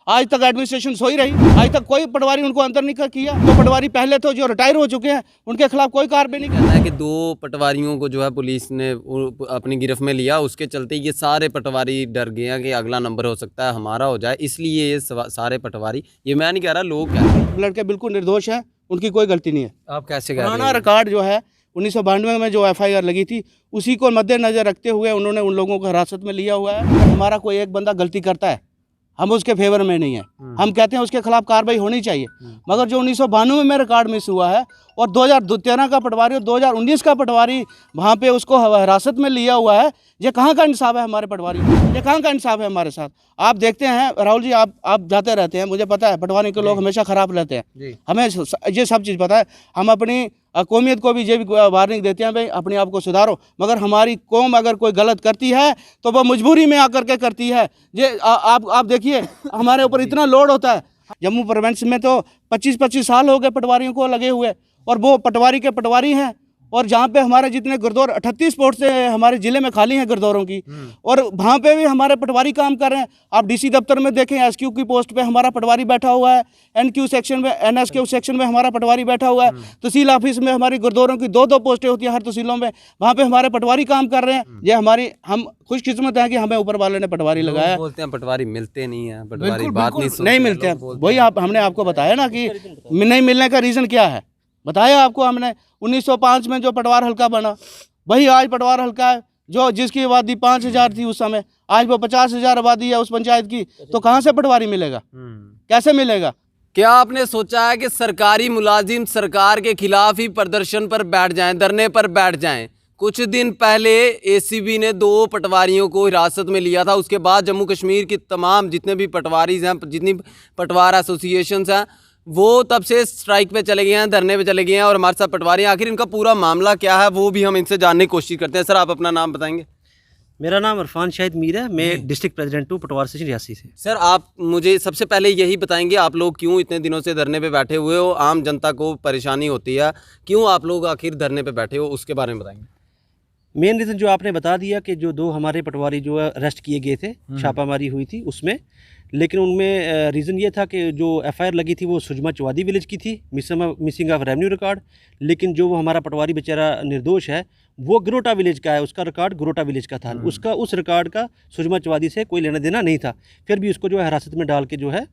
आज तक एडमिनिस्ट्रेशन सोई रही, आज तक कोई पटवारी उनको अंदर नहीं किया। तो पटवारी पहले तो जो रिटायर हो चुके हैं उनके खिलाफ कोई कार्रवाई नहीं कहता है कि 2 पटवारियों को जो है पुलिस ने अपनी गिरफ्त में लिया, उसके चलते ये सारे पटवारी डर गए हैं कि अगला नंबर हो सकता है हमारा हो जाए, इसलिए ये सारे पटवारी, ये मैं नहीं कह रहा, लोग कह रहे हैं। लड़के बिल्कुल निर्दोष हैं, उनकी कोई गलती नहीं है। आप कैसे कह रहे हैं? पुराना रिकॉर्ड जो है 1992 में जो FIR लगी थी उसी को मद्देनजर रखते हुए उन्होंने उन लोगों को हिरासत में लिया हुआ है। हमारा कोई एक बंदा गलती करता है, हम उसके फेवर में नहीं है, हम कहते हैं उसके खिलाफ कार्रवाई होनी चाहिए। मगर जो 1992 में रिकॉर्ड मिस हुआ है और 2013 का पटवारी और 2019 का पटवारी वहाँ पे उसको हिरासत में लिया हुआ है, ये कहाँ का इंसाफ है हमारे पटवारी, ये कहाँ का इंसाफ है हमारे साथ। आप देखते हैं राहुल जी, आप जाते रहते हैं, मुझे पता है पटवारी के लोग हमेशा ख़राब रहते हैं, हमें ये सब चीज़ पता है। हम अपनी कौमियत को भी ये भी वार्निंग देते हैं भाई अपने आप को सुधारो, मगर हमारी कौम अगर कोई गलत करती है तो वह मजबूरी में आकर के करती है। ये आप देखिए हमारे ऊपर इतना लोड होता है। जम्मू प्रोविंस में तो 25-25 साल हो गए पटवारियों को लगे हुए, और वो पटवारी के पटवारी हैं। और जहाँ पे हमारे जितने गुरुद्वार 38 पोस्ट से हमारे ज़िले में खाली हैं गुरुद्वारों की, और वहाँ पे भी हमारे पटवारी काम कर रहे हैं। आप DC दफ्तर में देखें, SQ की पोस्ट पे हमारा पटवारी बैठा हुआ है, NQ सेक्शन में, NSQ सेक्शन में हमारा पटवारी बैठा हुआ है, तहसील ऑफिस में हमारी गुरुद्वारों की 2-2 पोस्टें होती हैं हर तहसीलों में, वहाँ पे हमारे पटवारी काम कर रहे हैं। ये हम खुशकिस्मत हैं कि हमें ऊपर वाले ने पटवारी लगाया। बोलते हैं पटवारी मिलते नहीं है, पटवारी बात नहीं मिलते हैं, वही हमने आपको बताया ना कि नहीं मिलने का रीज़न क्या है, बताया आपको हमने। 1905 में जो पटवार हल्का बना वही आज पटवार हल्का है, जो जिसकी आबादी 5000 थी उस समय, आज वो 50,000 आबादी है उस पंचायत की, तो कहाँ से पटवारी मिलेगा, कैसे मिलेगा? क्या आपने सोचा है कि सरकारी मुलाजिम सरकार के खिलाफ ही प्रदर्शन पर बैठ जाएं, धरने पर बैठ जाएं? कुछ दिन पहले ACB ने 2 पटवारियों को हिरासत में लिया था, उसके बाद जम्मू कश्मीर की तमाम जितने भी पटवारीज हैं, जितनी पटवार एसोसिएशंस हैं, वो तब से स्ट्राइक पे चले गए हैं, धरने पे चले गए हैं। और हमारे साथ पटवारी हैं, आखिर इनका पूरा मामला क्या है वो भी हम इनसे जानने की कोशिश करते हैं। सर, आप अपना नाम बताएंगे? मेरा नाम इरफान शाहिद मीर है, मैं डिस्ट्रिक्ट प्रेसिडेंट हूँ पटवार सेक्शन रियासी से। सर, आप मुझे सबसे पहले यही बताएंगे, आप लोग क्यों इतने दिनों से धरने पे बैठे हुए हो? आम जनता को परेशानी होती है, क्यों आप लोग आखिर धरने पे बैठे हो, उसके बारे में बताएंगे। मेन रीज़न जो आपने बता दिया कि जो 2 हमारे पटवारी जो है अरेस्ट किए गए थे, छापामारी हुई थी उसमें, लेकिन उनमें रीज़न ये था कि जो FIR लगी थी वो सुजमा चौवादी विलेज की थी, मिसिंग ऑफ रेवेन्यू रिकॉर्ड। लेकिन जो वो हमारा पटवारी बेचारा निर्दोष है वो गरोटा विलेज का है, उसका रिकॉर्ड गरोटा विलेज का था, उसका उस रिकॉर्ड का सुजमा चौवादी से कोई लेना देना नहीं था। फिर भी उसको जो है हिरासत में डाल के जो है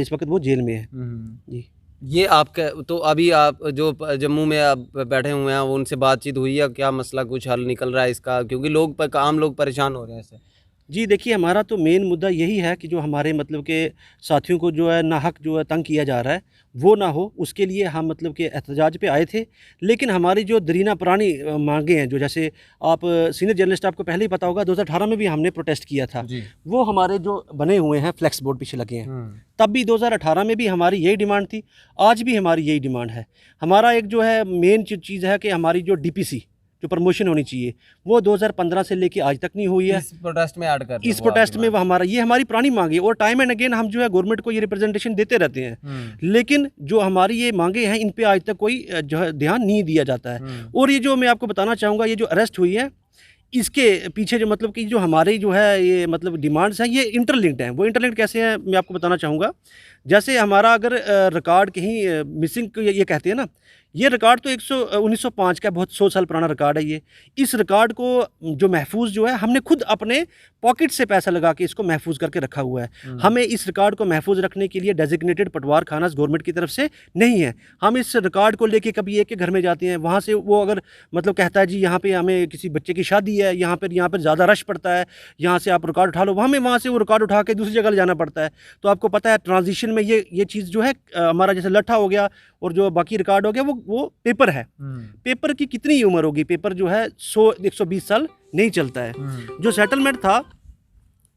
इस वक्त वो जेल में है। जी, ये आपका तो अभी आप जो जम्मू में आप बैठे हुए हैं उनसे बातचीत हुई है, क्या मसला कुछ हल निकल रहा है इसका? क्योंकि आम लोग परेशान हो रहे हैं इससे। जी देखिए, हमारा तो मेन मुद्दा यही है कि जो हमारे मतलब के साथियों को जो है नाहक जो है तंग किया जा रहा है वो ना हो, उसके लिए हम मतलब के एहतजाज पे आए थे। लेकिन हमारी जो दरीना पुरानी मांगे हैं, जो जैसे आप सीनियर जर्नलिस्ट, आपको पहले ही पता होगा 2018 में भी हमने प्रोटेस्ट किया था, वो हमारे जो बने हुए हैं फ्लैक्स बोर्ड पीछे लगे हैं। तब भी 2018 में भी हमारी यही डिमांड थी, आज भी हमारी यही डिमांड है। हमारा एक जो है मेन चीज़ है कि हमारी जो DPC जो प्रमोशन होनी चाहिए वो 2015 से लेके आज तक नहीं हुई है। इस प्रोटेस्ट में ऐड कर इस प्रोटेस्ट में वो हमारी पुरानी मांग है, और टाइम एंड अगेन हम जो है गवर्नमेंट को ये रिप्रेजेंटेशन देते रहते हैं, लेकिन जो हमारी ये मांगे हैं इन पे आज तक कोई जो है ध्यान नहीं दिया जाता है। और ये जो मैं आपको बताना चाहूँगा, ये जो अरेस्ट हुई है इसके पीछे जो मतलब कि जो हमारे जो है ये मतलब डिमांड्स हैं ये इंटरलिंक्ड हैं। वो इंटरलिंक्ड कैसे हैं मैं आपको बताना चाहूँगा। जैसे हमारा अगर रिकॉर्ड कहीं मिसिंग ये कहते हैं ना, ये रिकॉर्ड तो 1905 का बहुत 100 साल पुराना रिकॉर्ड है। ये इस रिकॉर्ड को जो महफूज जो है हमने खुद अपने पॉकेट से पैसा लगा के इसको महफूज करके रखा हुआ है। हमें इस रिकॉर्ड को महफूज रखने के लिए डेजिग्नेटेड पटवार खाना गवर्नमेंट की तरफ से नहीं है। हम इस रिकॉर्ड को लेके कभी एक के घर में जाते हैं, वहाँ से वो अगर मतलब कहता है जी यहाँ पे हमें किसी बच्चे की शादी है, यहाँ पर ज़्यादा रश पड़ता है, यहाँ से आप रिकॉर्ड उठा लो, हमें वहाँ से वो रिकॉर्ड उठा के दूसरी जगह ले जाना पड़ता है। तो आपको पता है ट्रांजिशन में ये चीज़ जो है हमारा जैसे लट्ठा हो गया और जो बाकी रिकॉर्ड हो गया वो पेपर है। पेपर की कितनी उम्र होगी? पेपर जो है 100-120 साल नहीं चलता है। जो सेटलमेंट था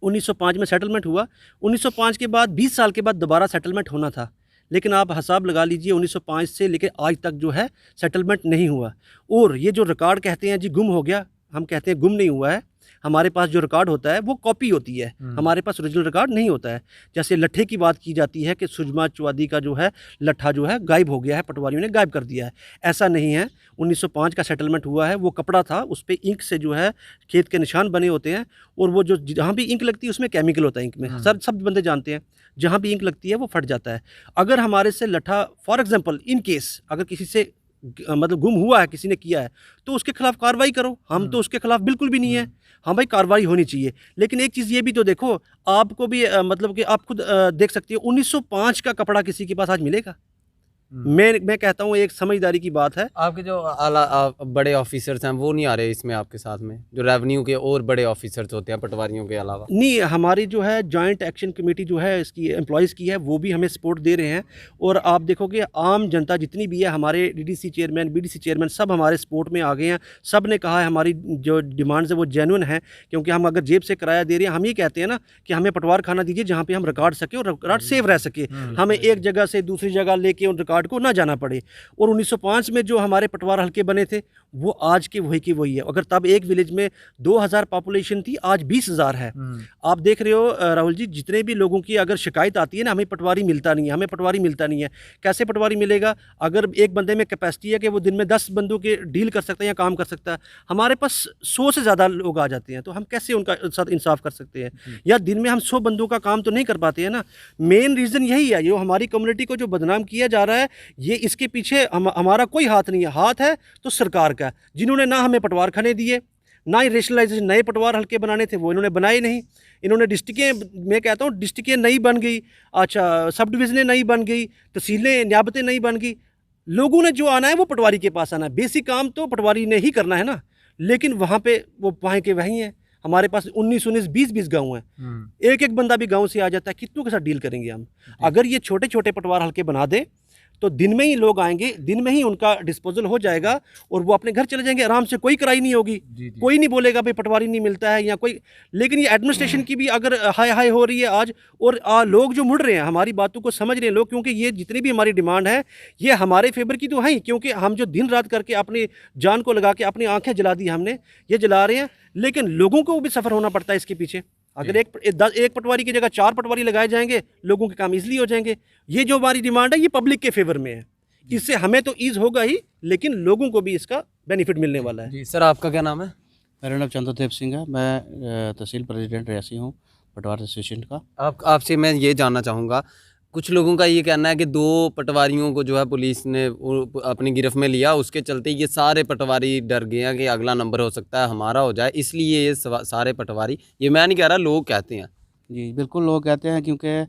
1905 में सेटलमेंट हुआ, 1905 के बाद 20 साल के बाद दोबारा सेटलमेंट होना था, लेकिन आप हिसाब लगा लीजिए 1905 से लेकर आज तक जो है सेटलमेंट नहीं हुआ। और ये जो रिकॉर्ड कहते हैं जी गुम हो गया, हम कहते हैं गुम नहीं हुआ है, हमारे पास जो रिकॉर्ड होता है वो कॉपी होती है, हमारे पास ओरिजिनल रिकॉर्ड नहीं होता है। जैसे लट्ठे की बात की जाती है कि सुजमा चौधरी का जो है लट्ठा जो है गायब हो गया है, पटवारियों ने गायब कर दिया है, ऐसा नहीं है। 1905 का सेटलमेंट हुआ है, वो कपड़ा था, उस पर इंक से जो है खेत के निशान बने होते हैं, और वो जो जहाँ भी इंक लगती है उसमें केमिकल होता है इंक में, सब बंदे जानते हैं, जहाँ भी इंक लगती है वो फट जाता है। अगर हमारे से लट्ठा फॉर एग्जांपल इन केस अगर किसी से मतलब गुम हुआ है, किसी ने किया है, तो उसके खिलाफ कार्रवाई करो। हम तो उसके खिलाफ बिल्कुल भी नहीं है, हाँ भाई कार्रवाई होनी चाहिए। लेकिन एक चीज़ ये भी तो देखो, आपको भी मतलब कि आप खुद देख सकती हो 1905 का कपड़ा किसी के पास आज मिलेगा? मैं कहता हूँ एक समझदारी की बात है। आपके जो बड़े ऑफिसर्स हैं वो नहीं आ रहे इसमें आपके साथ में, जो रेवेन्यू के और बड़े ऑफिसर्स होते हैं पटवारियों के अलावा? नहीं, हमारी जो है जॉइंट एक्शन कमेटी जो है इसकी एम्प्लॉयज़ की है, वो भी हमें सपोर्ट दे रहे हैं। और आप देखोगे आम जनता जितनी भी है, हमारे डीडीसी चेयरमैन, बीडीसी चेयरमैन सब हमारे सपोर्ट में आ गए हैं। सब ने कहा है हमारी जो डिमांड्स है वो जेन्युइन है, क्योंकि हम अगर जेब से किराया दे रहे हैं, हम ये कहते हैं ना कि हमें पटवार खाना दीजिए जहाँ पर हम रिकॉर्ड सकें और रिकॉर्ड सेव रह सके, हमें एक जगह से दूसरी जगह लेके उन रिकॉर्ड को ना जाना पड़े। और 1905 में जो हमारे पटवार हल्के बने थे वो आज के वही की वही है। अगर तब एक विलेज में 2000 पॉपुलेशन थी, आज 20,000 है। आप देख रहे हो राहुल जी, जितने भी लोगों की अगर शिकायत आती है ना, हमें पटवारी मिलता नहीं है, हमें पटवारी मिलता नहीं है। कैसे पटवारी मिलेगा? अगर एक बंदे में कैपेसिटी है कि वो दिन में 10 बंदों के डील कर सकता है या काम कर सकता है, हमारे पास 100 से ज़्यादा लोग आ जाते हैं, तो हम कैसे उनका साथ इंसाफ कर सकते हैं? या दिन में हम 100 बंदों का काम तो नहीं कर पाते हैं ना। मेन रीज़न यही है, जो हमारी कम्युनिटी को जो बदनाम किया जा रहा है, ये इसके पीछे हमारा कोई हाथ नहीं है। हाथ है तो सरकार का, जिन्होंने ना हमें पटवार खाने दिए, ना ही रेशनलाइजेशन नए पटवार हल्के बनाने थे वो इन्होंने बनाए नहीं। इन्होंने डिस्ट्रिक्टें, मैं कहता हूँ डिस्ट्रिक्टें नई बन गई, अच्छा सब डिविजनें नई बन गई, तहसीलें न्याबतें नई बन गई। लोगों ने जो आना है वो पटवारी के पास आना है, बेसिक काम तो पटवारी ने ही करना है ना। लेकिन वहाँ पे वो वहाँ के वहीं हैं। हमारे पास 19 20 गांव हैं, एक एक बंदा भी गांव से आ जाता है, कितनों के साथ डील करेंगे हम? अगर ये छोटे छोटे पटवार हल्के बना दे तो दिन में ही लोग आएंगे, दिन में ही उनका डिस्पोजल हो जाएगा और वो अपने घर चले जाएंगे आराम से, कोई कराई नहीं होगी। कोई नहीं बोलेगा भाई पटवारी नहीं मिलता है या कोई। लेकिन ये एडमिनिस्ट्रेशन की भी अगर हाय हाय हो रही है आज, और लोग जो मुड़ रहे हैं, हमारी बातों को समझ रहे हैं लोग, क्योंकि ये जितनी भी हमारी डिमांड है ये हमारे फेवर की तो है ही, क्योंकि हम जो दिन रात करके अपनी जान को लगा के अपनी आँखें जला दी हमने, ये जला रहे हैं। लेकिन लोगों को भी सफ़र होना पड़ता है इसके पीछे। अगर एक पटवारी की जगह 4 पटवारी लगाए जाएंगे, लोगों के काम इजीली हो जाएंगे। ये जो हमारी डिमांड है ये पब्लिक के फेवर में है, इससे हमें तो ईज होगा ही, लेकिन लोगों को भी इसका बेनिफिट मिलने वाला है। जी सर, आपका क्या नाम है? मेरा नाम चंद्रदेव सिंह है, मैं तहसील प्रेसिडेंट रियासी हूँ पटवार एसोसिएशन का। आपसे मैं ये जानना चाहूँगा, कुछ लोगों का ये कहना है कि 2 पटवारियों को जो है पुलिस ने अपनी गिरफ्त में लिया, उसके चलते ये सारे पटवारी डर गए हैं कि अगला नंबर हो सकता है हमारा हो जाए, इसलिए ये सारे पटवारी, ये मैं नहीं कह रहा, लोग कहते हैं। जी बिल्कुल, लोग कहते हैं, क्योंकि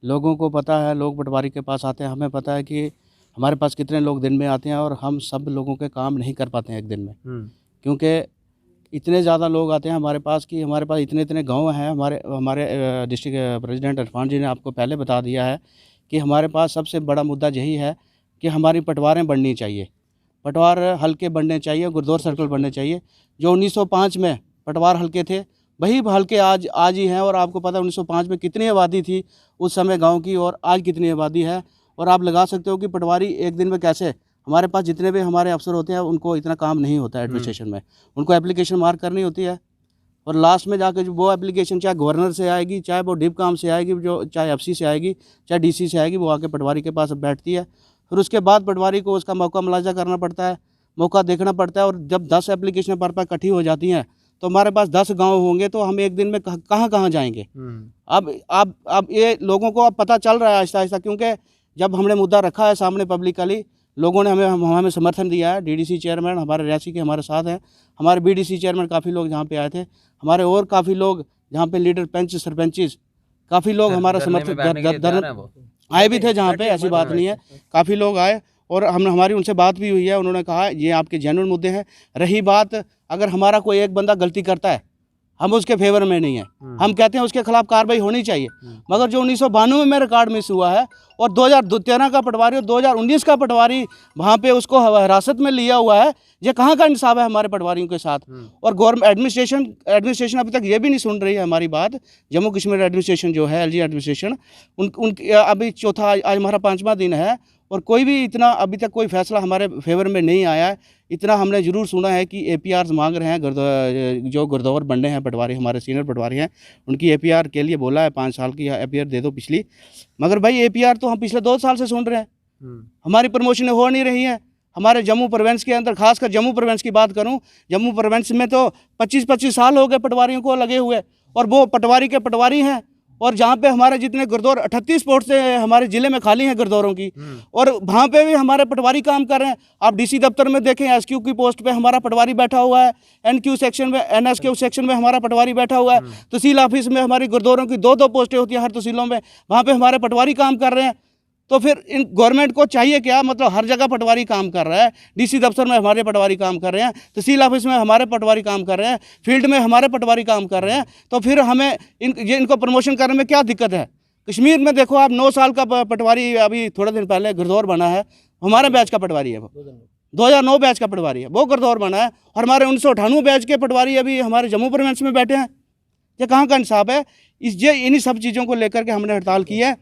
लोगों को पता है, लोग पटवारी के पास आते हैं, हमें पता है कि हमारे पास कितने लोग दिन में आते हैं और हम सब लोगों के काम नहीं कर पाते हैं एक दिन में, क्योंकि इतने ज़्यादा लोग आते हैं हमारे पास कि हमारे पास इतने गांव हैं। हमारे डिस्ट्रिक्ट प्रेसिडेंट इरफान जी ने आपको पहले बता दिया है कि हमारे पास सबसे बड़ा मुद्दा यही है कि हमारी पटवारें बढ़नी चाहिए, पटवार हल्के बढ़ने चाहिए, गुरुद्वार सर्कल बढ़ने चाहिए। जो 1905 में पटवार हल्के थे वही हल्के आज ही हैं। और आपको पता है 1905 में कितनी आबादी थी उस समय गाँव की, और आज कितनी आबादी है। और आप लगा सकते हो कि पटवारी एक दिन में कैसे, हमारे पास जितने भी हमारे अफसर होते हैं उनको इतना काम नहीं होता है एडमिनिस्ट्रेशन में, उनको एप्लीकेशन मार्क करनी होती है, और लास्ट में जाकर जो वो एप्लीकेशन चाहे गवर्नर से आएगी, चाहे वो डिप काम से आएगी, जो चाहे एफसी से आएगी, चाहे डीसी से आएगी, वो आके पटवारी के पास बैठती है। फिर उसके बाद पटवारी को उसका मौका मुलाजा करना पड़ता है, मौका देखना पड़ता है। और जब 10 एप्लीकेशन पर इकट्ठी हो जाती हैं तो हमारे पास 10 गाँव होंगे, तो हम एक दिन में कहाँ जाएंगे? अब ये लोगों को अब पता चल रहा है आहिस्ता आहिस्ता, क्योंकि जब हमने मुद्दा रखा है सामने पब्लिकली, लोगों ने हमें समर्थन दिया है। डीडीसी चेयरमैन हमारे रियासी के हमारे साथ हैं, हमारे बीडीसी चेयरमैन काफ़ी लोग जहाँ पे आए थे, हमारे और काफ़ी लोग जहाँ पे लीडर पंच सरपंच काफ़ी लोग हमारा समर्थन आए भी थे जहाँ पे, ऐसी बात नहीं है, काफ़ी लोग आए और हमारी उनसे बात भी हुई है। उन्होंने कहा ये आपके जेन्युइन मुद्दे हैं। रही बात, अगर हमारा कोई एक बंदा गलती करता है, हम उसके फेवर में नहीं है, हम कहते हैं उसके खिलाफ कार्रवाई होनी चाहिए। मगर जो 1992 में रिकॉर्ड मिस हुआ है और 2013 का पटवारी और 2019 का पटवारी वहाँ पे उसको हिरासत में लिया हुआ है, ये कहाँ का इंसाफ है हमारे पटवारियों के साथ? और गवर्नमेंट एडमिनिस्ट्रेशन अभी तक ये भी नहीं सुन रही है हमारी बात। जम्मू कश्मीर एडमिनिस्ट्रेशन जो है, एलजी एडमिनिस्ट्रेशन, उन अभी चौथा, आज हमारा 5वां दिन है और कोई भी इतना अभी तक कोई फैसला हमारे फेवर में नहीं आया है। इतना हमने ज़रूर सुना है कि APR मांग रहे हैं, जो गुरदौर बंडे हैं पटवारी, हमारे सीनियर पटवारी हैं, उनकी APR के लिए बोला है 5 साल की APR दे दो पिछली। मगर भाई APR तो हम पिछले 2 साल से सुन रहे हैं, हमारी प्रमोशन हो नहीं रही है। हमारे जम्मू प्रोविंस के अंदर, खासकर जम्मू प्रोविंस की बात करूं, जम्मू प्रोविंस में तो 25-25 साल हो गए पटवारियों को लगे हुए, और वो पटवारी के पटवारी हैं। और जहाँ पे हमारे जितने गुरदौर 38 पोस्ट हमारे ज़िले में खाली हैं गुरदौरों की, और वहाँ पे भी हमारे पटवारी काम कर रहे हैं। आप DC दफ्तर में देखें, SQ की पोस्ट पे हमारा पटवारी बैठा हुआ है, NQ सेक्शन में, NSQ सेक्शन में हमारा पटवारी बैठा हुआ है, तहसील ऑफिस में हमारी गुरदौरों की 2-2 पोस्टें होती हैं हर तहसीलों में, वहाँ पे हमारे पटवारी काम कर रहे हैं। तो फिर इन गवर्नमेंट को चाहिए क्या? मतलब हर जगह पटवारी काम कर रहा है, DC दफ्तर में हमारे पटवारी काम कर रहे हैं, तहसील ऑफिस में हमारे पटवारी काम कर रहे हैं, फील्ड में हमारे पटवारी काम कर रहे हैं, तो फिर हमें इनको प्रमोशन करने में क्या दिक्कत है? कश्मीर में देखो आप, 9 साल का पटवारी अभी थोड़े दिन पहले गुरदौर बना है, हमारे बैच का पटवारी है, वो 2009 बैच का पटवारी है, वो गुरदौर बना है। और हमारे 1998 बैच के पटवारी अभी हमारे जम्मू प्रोविंस में बैठे हैं। ये कहाँ का इंसाफ है? इन्हीं सब चीज़ों को लेकर के हमने हड़ताल की है।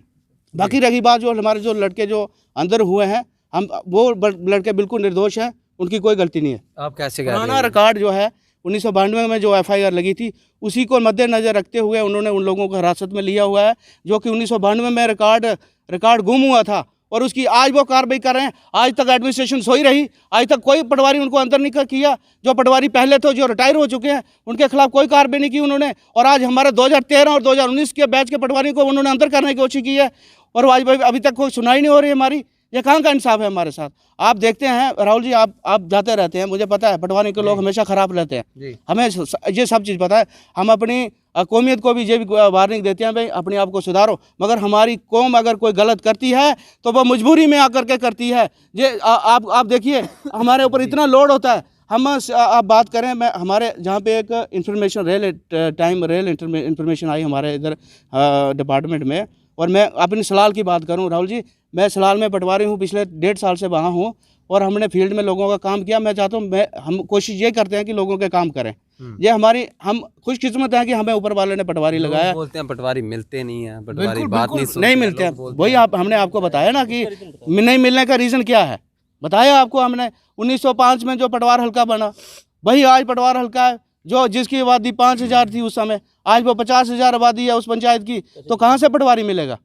बाकी रही बात, जो हमारे जो लड़के जो अंदर हुए हैं, हम वो लड़के बिल्कुल निर्दोष हैं, उनकी कोई गलती नहीं है। आप कैसे कह रहे पुराना हैं? रिकॉर्ड जो है 1992 में जो FIR लगी थी, उसी को मद्देनजर रखते हुए उन्होंने उन लोगों को हिरासत में लिया हुआ है, जो कि 1992 में रिकॉर्ड गुम हुआ था, और उसकी आज वो कार्रवाई कर रहे हैं। आज तक एडमिनिस्ट्रेशन सोई रही, आज तक कोई पटवारी उनको अंदर नहीं किया। जो पटवारी पहले थे, जो रिटायर हो चुके हैं, उनके खिलाफ कोई कार्रवाई नहीं की उन्होंने। और आज हमारे 2013 और 2019 के बैच के पटवारी को उन्होंने अंदर करने की कोशिश की है, और आज भाई अभी तक कोई सुनाई नहीं हो रही है हमारी। ये कहाँ का इंसाफ है हमारे साथ? आप देखते हैं राहुल जी, आप जाते रहते हैं, मुझे पता है पटवारी के लोग हमेशा ख़राब रहते हैं, हमें ये सब चीज़ पता है। हम अपनी कौमियत को भी ये भी वार्निंग देते हैं, भाई अपने आप को सुधारो। मगर हमारी कौम अगर कोई गलत करती है तो वह मजबूरी में आकर के करती है। ये आप देखिए, हमारे ऊपर इतना लोड होता है। आप बात करें, मैं हमारे जहाँ पे एक इंफॉर्मेशन रेल इंफॉर्मेशन आई हमारे इधर डिपार्टमेंट में, और मैं अपनी सलाल की बात करूं राहुल जी, मैं सलाल में पटवारी हूं, पिछले 1.5 साल से वहाँ हूं, और हमने फील्ड में लोगों का काम किया। मैं चाहता हूं, हम कोशिश ये करते हैं कि लोगों के काम करें। ये हम खुशकिस्मत हैं कि हमें ऊपर वाले ने पटवारी लगाया। बोलते हैं पटवारी मिलते नहीं हैं, पटवारी बात नहीं मिलते हैं। वही हमने आपको बताया ना कि नहीं मिलने का रीज़न क्या है, बताया आपको हमने। 1905 में जो पटवार हल्का बना, वही आज पटवार हल्का है, जिसकी आबादी 5000 थी उस समय, आज वो 50,000 आबादी है उस पंचायत की। तो कहाँ से पटवारी मिलेगा?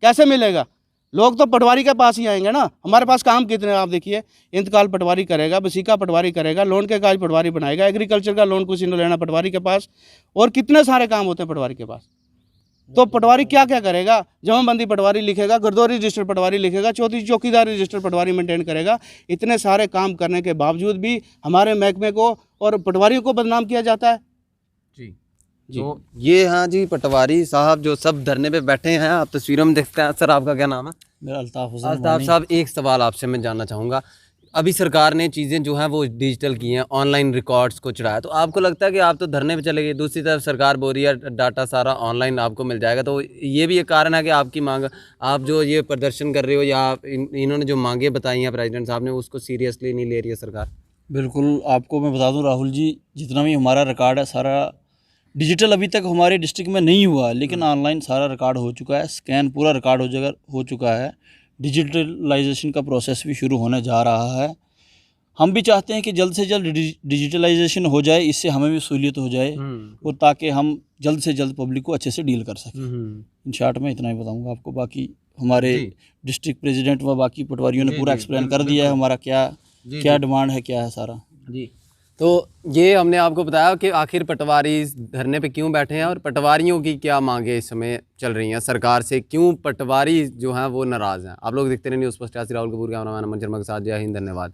कैसे मिलेगा? लोग तो पटवारी के पास ही आएंगे ना। हमारे पास काम कितने, आप देखिए, इंतकाल पटवारी करेगा, वसीका पटवारी करेगा, लोन के काज पटवारी बनाएगा, एग्रीकल्चर का लोन किसी ने लेना पटवारी के पास, और कितने सारे काम होते हैं पटवारी के पास। तो पटवारी क्या क्या करेगा? जमाबंदी पटवारी लिखेगा, गुरदौरी रजिस्टर पटवारी लिखेगा, चौकीदार रजिस्टर पटवारी मेंटेन करेगा। इतने सारे काम करने के बावजूद भी हमारे महकमे को और पटवारियों को बदनाम किया जाता है। जी, तो ये हाँ जी, पटवारी साहब जो सब धरने पे बैठे हैं, आप तस्वीरों में देखते हैं। सर, आपका क्या नाम है? मेरा अल्ताफ साहब, एक सवाल आपसे मैं जानना चाहूँगा। अभी सरकार ने चीज़ें जो हैं वो डिजिटल की हैं, ऑनलाइन रिकॉर्ड्स को चढ़ाया, तो आपको लगता है कि आप तो धरने पे चले गए, दूसरी तरफ सरकार बोल रही है डाटा सारा ऑनलाइन आपको मिल जाएगा, तो ये भी एक कारण है कि आपकी मांग, आप जो ये प्रदर्शन कर रहे हो, या इन्होंने जो मांगे बताई हैं प्रेसिडेंट साहब ने, उसको सीरियसली नहीं ले रही है सरकार? बिल्कुल, आपको मैं बता दूं राहुल जी, जितना भी हमारा रिकॉर्ड है सारा डिजिटल अभी तक हमारे डिस्ट्रिक्ट में नहीं हुआ, लेकिन ऑनलाइन सारा रिकॉर्ड हो चुका है, स्कैन पूरा रिकॉर्ड हो चुका है। डिजिटलाइजेशन का प्रोसेस भी शुरू होने जा रहा है। हम भी चाहते हैं कि जल्द से जल्द डिजिटलाइजेशन हो जाए, इससे हमें भी सहूलियत हो जाए, और ताकि हम जल्द से जल्द पब्लिक को अच्छे से डील कर सकें। इन शॉर्ट में इतना ही बताऊंगा आपको। बाकी हमारे डिस्ट्रिक्ट प्रेसिडेंट व बाकी पटवारियों ने पूरा एक्सप्लेन कर दिया है हमारा क्या डिमांड है, क्या है सारा। जी, तो ये हमने आपको बताया कि आखिर पटवारी इस धरने पे क्यों बैठे हैं, और पटवारियों की क्या मांगे इस समय चल रही हैं सरकार से, क्यों पटवारी जो हैं वो नाराज़ हैं। आप लोग देखते रहे news post. Rahul Kapoor, cameraman Aman Sharma के साथ। जय हिंद, धन्यवाद।